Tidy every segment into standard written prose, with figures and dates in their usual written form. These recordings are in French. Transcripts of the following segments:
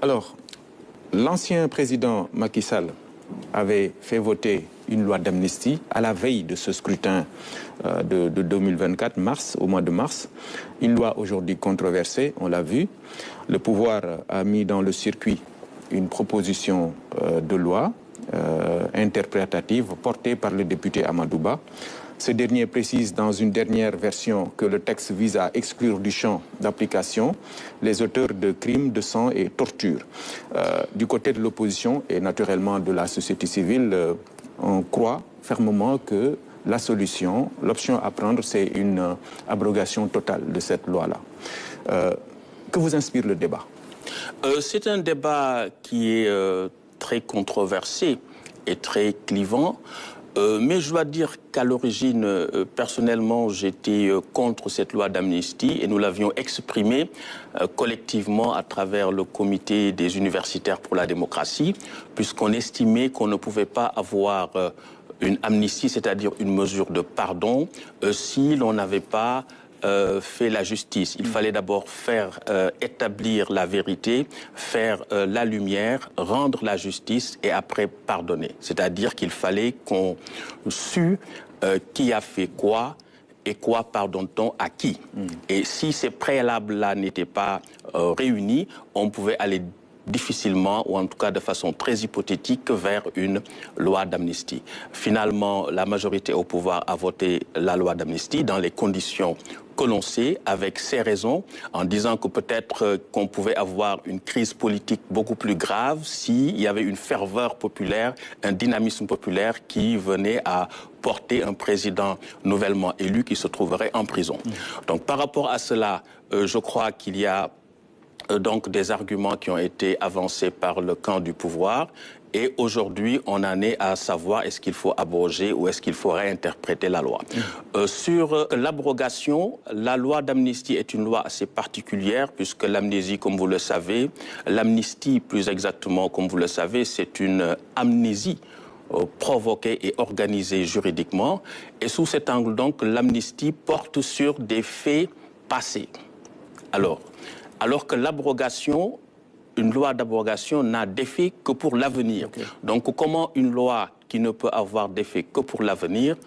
Alors, l'ancien président Macky Sall avait fait voter une loi d'amnistie à la veille de ce scrutin de 2024, au mois de mars. Une loi aujourd'hui controversée, on l'a vu. Le pouvoir a mis dans le circuit une proposition de loi interprétative portée par le député Amadou Ba. Ce dernier précise dans une dernière version que le texte vise à exclure du champ d'application les auteurs de crimes de sang et torture. Du côté de l'opposition et naturellement de la société civile, on croit fermement que la solution, l'option à prendre, c'est une abrogation totale de cette loi-là. Que vous inspire le débat? C'est un débat qui est très controversé et très clivant. Mais je dois dire qu'à l'origine, personnellement, j'étais contre cette loi d'amnistie et nous l'avions exprimé collectivement à travers le comité des universitaires pour la démocratie, puisqu'on estimait qu'on ne pouvait pas avoir une amnistie, c'est-à-dire une mesure de pardon, si l'on n'avait pas fait la justice. Il fallait d'abord faire établir la vérité, faire la lumière, rendre la justice et après pardonner. C'est-à-dire qu'il fallait qu'on sût qui a fait quoi et quoi pardonne-t-on à qui. Et si ces préalables-là n'étaient pas réunis, on pouvait aller difficilement, ou en tout cas de façon très hypothétique, vers une loi d'amnistie. Finalement, la majorité au pouvoir a voté la loi d'amnistie dans les conditions que l'on sait, avec ses raisons, en disant que peut-être qu'on pouvait avoir une crise politique beaucoup plus grave s'il y avait une ferveur populaire, un dynamisme populaire qui venait à porter un président nouvellement élu qui se trouverait en prison. Donc par rapport à cela, je crois qu'il y a donc des arguments qui ont été avancés par le camp du pouvoir. Et aujourd'hui, on en est à savoir est-ce qu'il faut abroger ou est-ce qu'il faut réinterpréter la loi. Sur l'abrogation, la loi d'amnistie est une loi assez particulière puisque l'amnésie, comme vous le savez, l'amnistie plus exactement, comme vous le savez, c'est une amnésie provoquée et organisée juridiquement. Et sous cet angle, donc, l'amnistie porte sur des faits passés. Alors que l'abrogation, une loi d'abrogation n'a d'effet que pour l'avenir. Okay. Donc comment une loi qui ne peut avoir d'effet que pour l'avenir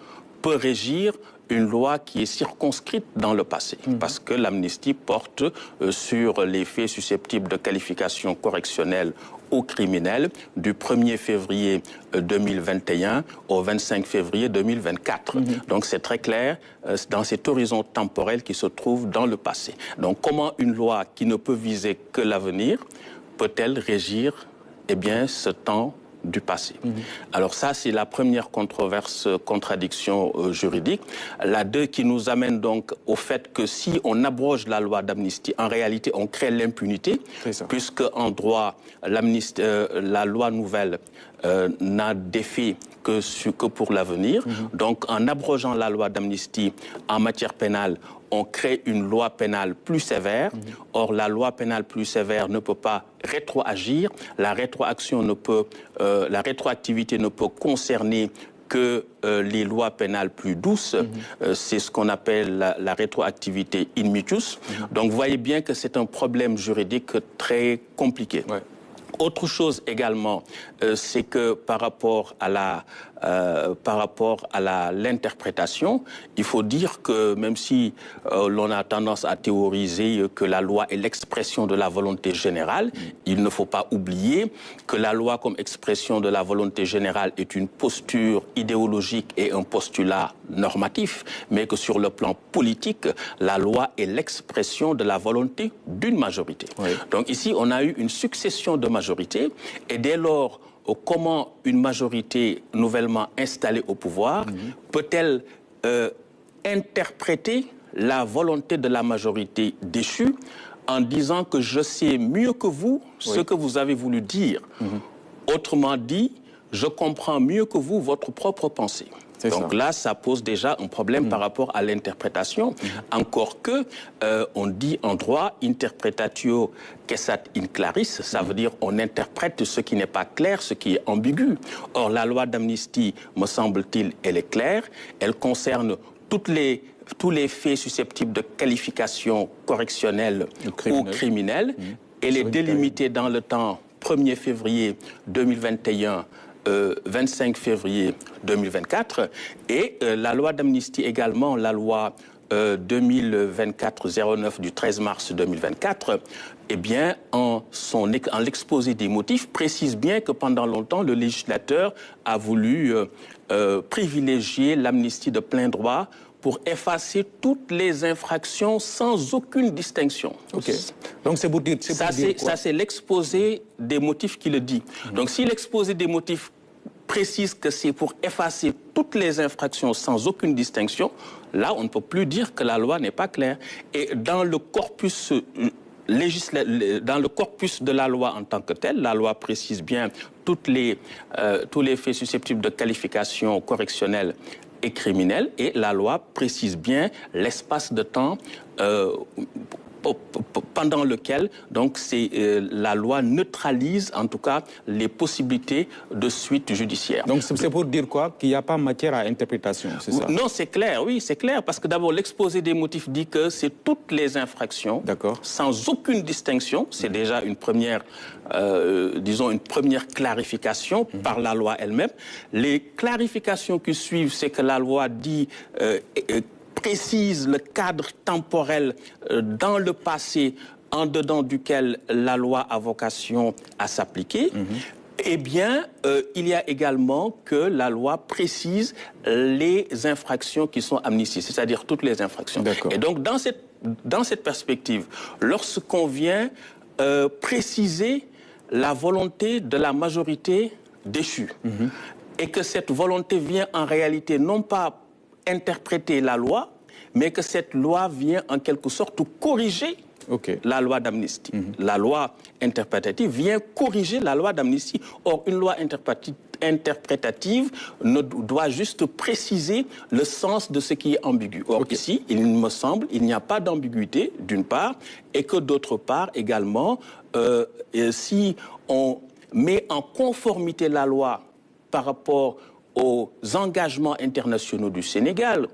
peut régir une loi qui est circonscrite dans le passé? Parce que l'amnistie porte sur les faits susceptibles de qualification correctionnelle ou criminelle du 1er février 2021 au 25 février 2024. Donc c'est très clair dans cet horizon temporel qui se trouve dans le passé. Donc comment une loi qui ne peut viser que l'avenir peut-elle régir ce temps du passé? Alors ça, c'est la première contradiction juridique. La deux qui nous amène donc au fait que si on abroge la loi d'amnistie, en réalité, on crée l'impunité, puisque en droit, la loi nouvelle n'a d'effet que pour l'avenir. Donc en abrogeant la loi d'amnistie en matière pénale, on crée une loi pénale plus sévère. Or, la loi pénale plus sévère ne peut pas rétroagir. La rétroactivité ne peut concerner que les lois pénales plus douces. C'est ce qu'on appelle la rétroactivité in mitus. Donc, vous voyez bien que c'est un problème juridique très compliqué. Ouais. Autre chose également, c'est que par rapport à l'interprétation, il faut dire que même si l'on a tendance à théoriser que la loi est l'expression de la volonté générale, il ne faut pas oublier que la loi comme expression de la volonté générale est une posture idéologique et un postulat normatif, mais que sur le plan politique, la loi est l'expression de la volonté d'une majorité. Oui. Donc ici, on a eu une succession de majorités, et dès lors, comment une majorité nouvellement installée au pouvoir peut-elle interpréter la volonté de la majorité déchue en disant que je sais mieux que vous ce que vous avez voulu dire. Autrement dit, je comprends mieux que vous votre propre pensée. Donc là, ça pose déjà un problème par rapport à l'interprétation. Encore que, on dit en droit, interpretatio cessat in claris, ça veut dire on interprète ce qui n'est pas clair, ce qui est ambigu. Or, la loi d'amnistie, me semble-t-il, elle est claire, elle concerne tous les faits susceptibles de qualification correctionnelle ou criminelle. Elle est délimitée dans le temps 1er février 2021, 25 février 2024. Et la loi d'amnistie également, la loi 2024-09 du 13 mars 2024, eh bien, en l'exposé des motifs, précise bien que pendant longtemps, le législateur a voulu privilégier l'amnistie de plein droit pour effacer toutes les infractions sans aucune distinction. Ok. Donc c'est pour dire ça, c'est l'exposé des motifs qui le dit. Donc si l'exposé des motifs précise que c'est pour effacer toutes les infractions sans aucune distinction, là on ne peut plus dire que la loi n'est pas claire. Et dans le corpus de la loi en tant que tel, la loi précise bien tous les faits susceptibles de qualification correctionnelle et criminelle, et la loi précise bien l'espace de temps pendant lequel donc la loi neutralise en tout cas les possibilités de suite judiciaire. Donc c'est pour dire quoi? Qu'il n'y a pas matière à interprétation, c'est ça? Non, c'est clair, oui, c'est clair, parce que d'abord l'exposé des motifs dit que c'est toutes les infractions, sans aucune distinction. C'est déjà une première, disons une première clarification par la loi elle-même. Les clarifications qui suivent, c'est que la loi dit précise le cadre temporel dans le passé en dedans duquel la loi a vocation à s'appliquer. Eh bien, il y a également que la loi précise les infractions qui sont amnistiées, c'est-à-dire toutes les infractions. Et donc, dans cette perspective, lorsqu'on vient préciser la volonté de la majorité déchue, et que cette volonté vient en réalité non pas interpréter la loi, mais que cette loi vient en quelque sorte corriger la loi d'amnistie. La loi interprétative vient corriger la loi d'amnistie. Or, une loi interprétative doit juste préciser le sens de ce qui est ambigu. Or, ici, il me semble, il n'y a pas d'ambiguïté, d'une part, et que d'autre part, également, si on met en conformité la loi par rapport aux engagements internationaux du Sénégal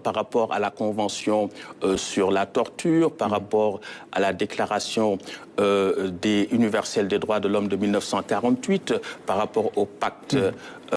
par rapport à la Convention sur la torture, par rapport à la Déclaration universelle des droits de l'homme de 1948, par rapport au pacte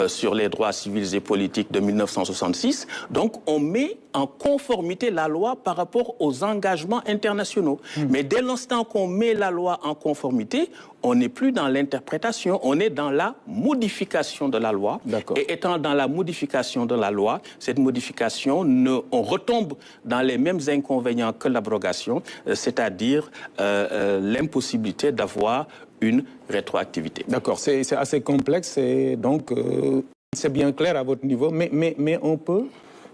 sur les droits civils et politiques de 1966. Donc on met en conformité la loi par rapport aux engagements internationaux. Mais dès l'instant qu'on met la loi en conformité, on n'est plus dans l'interprétation, on est dans la modification de la loi. Et étant dans la modification de la loi, cette modification, on retombe dans les mêmes inconvénients que l'abrogation, c'est-à-dire l'impossibilité d'avoir une rétroactivité. D'accord, c'est assez complexe et donc c'est bien clair à votre niveau, mais on peut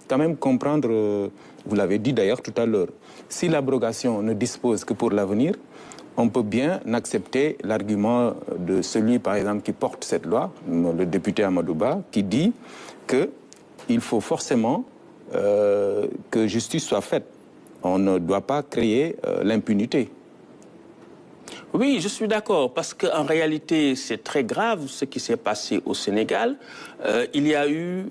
quand même comprendre, vous l'avez dit d'ailleurs tout à l'heure, si l'abrogation ne dispose que pour l'avenir, on peut bien accepter l'argument de celui, par exemple, qui porte cette loi, le député Amadouba, qui dit qu'il faut forcément que justice soit faite. On ne doit pas créer l'impunité. Oui, je suis d'accord, parce qu'en réalité, c'est très grave ce qui s'est passé au Sénégal. Il y a eu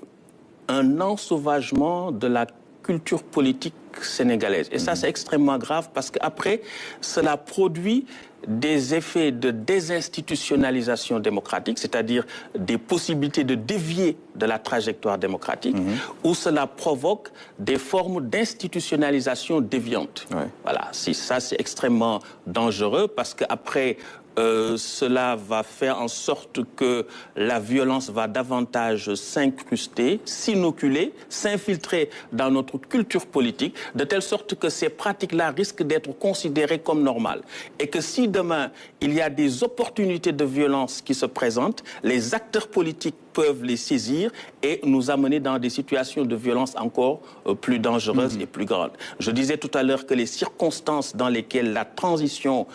un ensauvagement de la culture politique sénégalaise. Et ça, c'est extrêmement grave parce qu'après, cela produit des effets de désinstitutionnalisation démocratique, c'est-à-dire des possibilités de dévier de la trajectoire démocratique, où cela provoque des formes d'institutionnalisation déviante. Voilà, ça c'est extrêmement dangereux parce qu'après, cela va faire en sorte que la violence va davantage s'incruster, s'inoculer, s'infiltrer dans notre culture politique, de telle sorte que ces pratiques-là risquent d'être considérées comme normales. Et que si demain, il y a des opportunités de violence qui se présentent, les acteurs politiques peuvent les saisir et nous amener dans des situations de violence encore plus dangereuses et plus grandes. Je disais tout à l'heure que les circonstances dans lesquelles la transition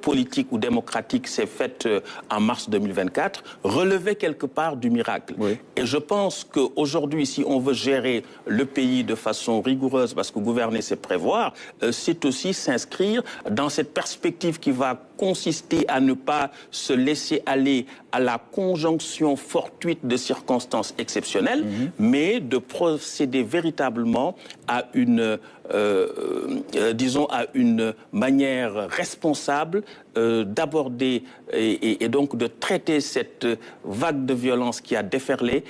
politique ou démocratique s'est faite en mars 2024 relevaient quelque part du miracle. Et je pense qu'aujourd'hui, si on veut gérer le pays de façon rigoureuse, parce que gouverner, c'est prévoir, c'est aussi s'inscrire dans cette perspective qui va consisté à ne pas se laisser aller à la conjonction fortuite de circonstances exceptionnelles, mais de procéder véritablement à une, disons, à une manière responsable d'aborder et donc de traiter cette vague de violence qui a déferlé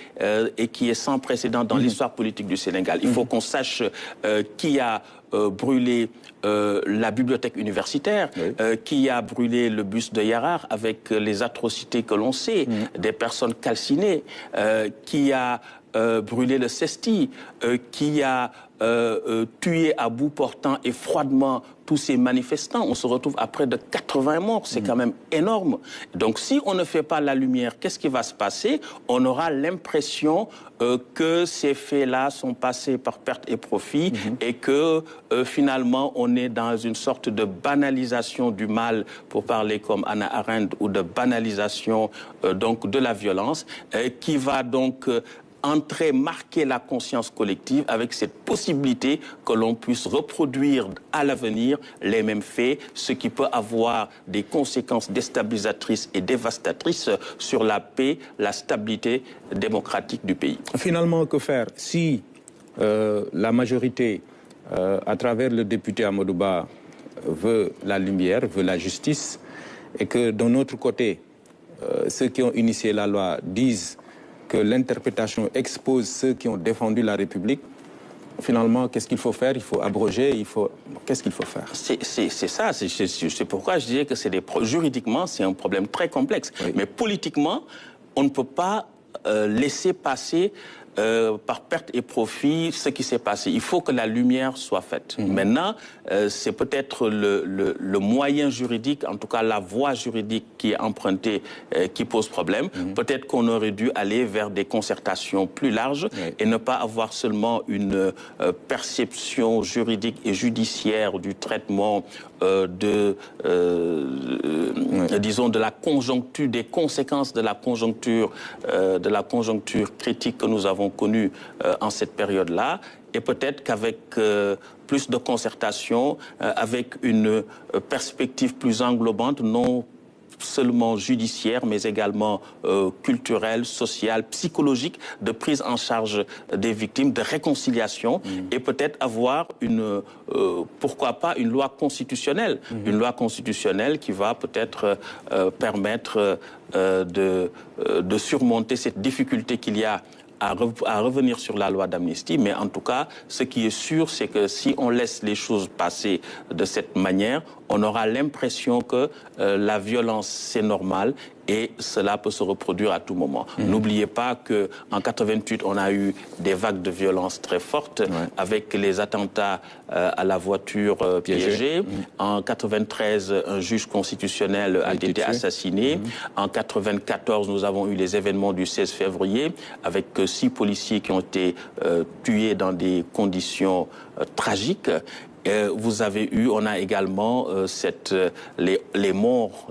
et qui est sans précédent dans l'histoire politique du Sénégal. Il faut qu'on sache qui a brûlé la bibliothèque universitaire, qui a brûlé le bus de Yarar avec les atrocités que l'on sait, des personnes calcinées, qui a brûlé le Cesti, qui a tué à bout portant et froidement tous ces manifestants. On se retrouve à près de 80 morts, c'est quand même énorme. Donc si on ne fait pas la lumière, qu'est-ce qui va se passer? On aura l'impression que ces faits-là sont passés par perte et profit et que finalement on est dans une sorte de banalisation du mal, pour parler comme Hannah Arendt, ou de banalisation donc de la violence, qui va donc marquer la conscience collective avec cette possibilité que l'on puisse reproduire à l'avenir les mêmes faits, ce qui peut avoir des conséquences déstabilisatrices et dévastatrices sur la paix, la stabilité démocratique du pays. Finalement, que faire si la majorité, à travers le député Amadou Ba, veut la lumière, veut la justice, et que d'un autre côté, ceux qui ont initié la loi disent que l'interprétation expose ceux qui ont défendu la République? Finalement, qu'est-ce qu'il faut faire? Il faut abroger, Qu'est-ce qu'il faut faire? C'est ça, c'est pourquoi je disais que juridiquement, c'est un problème très complexe. Oui. Mais politiquement, on ne peut pas laisser passer par perte et profit ce qui s'est passé. Il faut que la lumière soit faite. Maintenant, c'est peut-être le moyen juridique, en tout cas la voie juridique qui est empruntée, qui pose problème. Peut-être qu'on aurait dû aller vers des concertations plus larges et ne pas avoir seulement une perception juridique et judiciaire du traitement disons, de la conjoncture, des conséquences de la conjoncture critique que nous avons connue en cette période-là. Et peut-être qu'avec plus de concertation, avec une perspective plus englobante, non seulement judiciaire, mais également culturelle, sociale, psychologique, de prise en charge des victimes, de réconciliation, et peut-être avoir pourquoi pas, une loi constitutionnelle. Une loi constitutionnelle qui va peut-être permettre de surmonter cette difficulté qu'il y a à revenir sur la loi d'amnistie, mais en tout cas, ce qui est sûr, c'est que si on laisse les choses passer de cette manière, on aura l'impression que la violence, c'est normal et cela peut se reproduire à tout moment. N'oubliez pas qu'en 88, on a eu des vagues de violence très fortes avec les attentats à la voiture piégée. En 93, un juge constitutionnel a été assassiné. En 94, nous avons eu les événements du 16 février avec 6 policiers qui ont été tués dans des conditions tragiques. On a également les morts,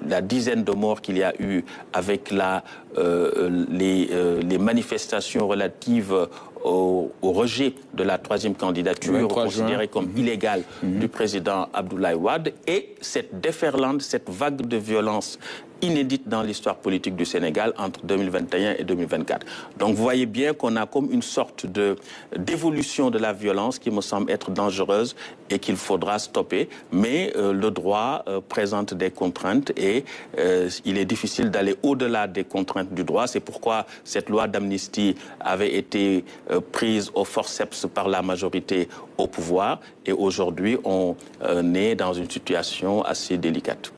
la dizaine de morts qu'il y a eu avec les manifestations relatives au rejet de la 3e candidature considérée comme illégale du président Abdoulaye Wade, et cette déferlante, cette vague de violence inédite dans l'histoire politique du Sénégal entre 2021 et 2024. Donc vous voyez bien qu'on a comme une sorte d'évolution de la violence qui me semble être dangereuse et qu'il faudra stopper. Mais le droit présente des contraintes et il est difficile d'aller au-delà des contraintes du droit. C'est pourquoi cette loi d'amnistie avait été prise au forceps par la majorité au pouvoir. Et aujourd'hui, on est dans une situation assez délicate.